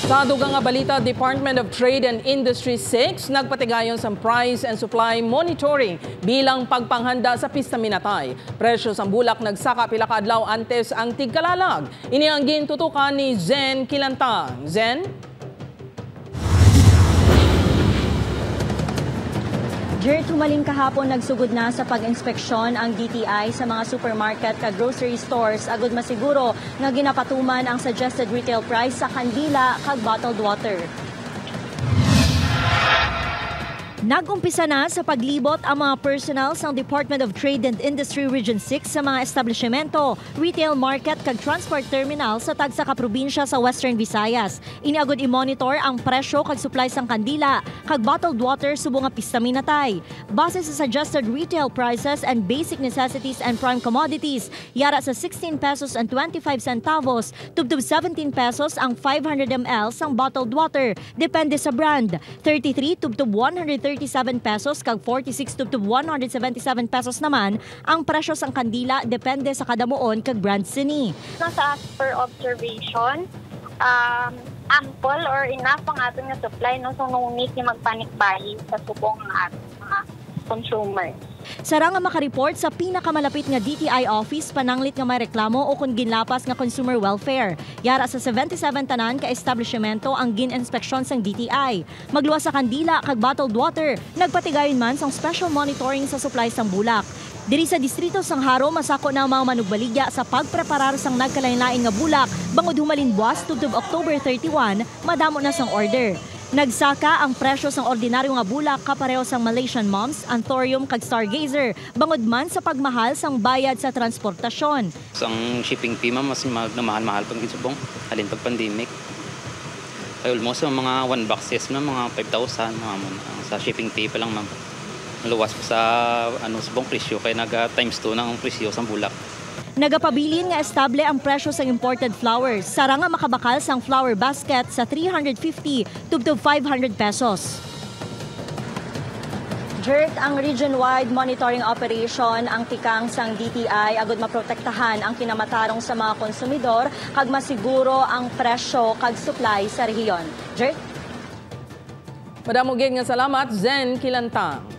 Sa dugang nga balita, Department of Trade and Industry 6 nagpatigayon sa price and supply monitoring bilang pagpanghanda sa Pista Minatay. Presyo sa bulak nagsaka pila ka adlaw antes ang tigkalalag. Ini ang gintutukan ni Zen Kilantang. Zen? Dirt, humaling kahapon nagsugod na sa pag-inspeksyon ang DTI sa mga supermarket kag grocery stores agud masiguro nga ginapatuman ang suggested retail price sa kandila kag bottled water. Nag-umpisa na sa paglibot ang mga personnel sa Department of Trade and Industry Region 6 sa mga establishmento, retail market kag transport terminal sa tagsa ka probinsya sa Western Visayas. Iniagod i-monitor ang presyo kag supply sang kandila kag bottled water subong nga Pista Minatay. Base sa suggested retail prices and basic necessities and prime commodities, yara sa 16 pesos and 25 centavos tubtub 17 pesos ang 500 ml sang bottled water depende sa brand. 33 tubtub 137 pesos kag 46 tubtub 177 pesos naman ang presyo sang kandila depende sa kadamuon kag brand sini. Nasa as per observation, ample or enough ang ating na supply, no? So no need yung magpanik-buying sa subong ng ating mga consumers. Sara nga makareport sa pinakamalapit nga DTI office pananglit nga may reklamo o kung ginlapas nga consumer welfare. Yara sa 77 tanan ka establishmento ang gin-inspeksyon sang DTI. Magluwas sa kandila kag bottled water, nagpatigayon man sang special monitoring sa supply sang bulak. Diri sa distrito sang Haro, masako na ang mga manugbaligya sa pagpreparar sang nagkalain-lain nga bulak bangod humalin buwas tubtob October 31, madamo na sang order. Nagsaka ang presyo sang ordinaryo nga bulak kapareho sang Malaysian Moms, Anthurium kag Stargazer, bangod man sa pagmahal sang bayad sa transportasyon. Ang shipping fee mas mahal-mahal pang gisubong, halin pag pandemic. Ay almost mga 1 boxes na mga 5,000 sa shipping fee pa lang ma'am. Luwas pa sa subong presyo kaya naga times 2 ng presyo sa bulak. Nagapabilin nga estable ang presyo sa imported flowers. Sara nga makabakal sang flower basket sa 350 tubtub 500 pesos. Jerk ang region-wide monitoring operation ang tikang sang DTI agud maprotektahan ang kinamatarong sa mga konsumidor kag masiguro ang presyo kag supply sa rehiyon. Jerk? Madamo gid nga salamat, Zen Kilantang.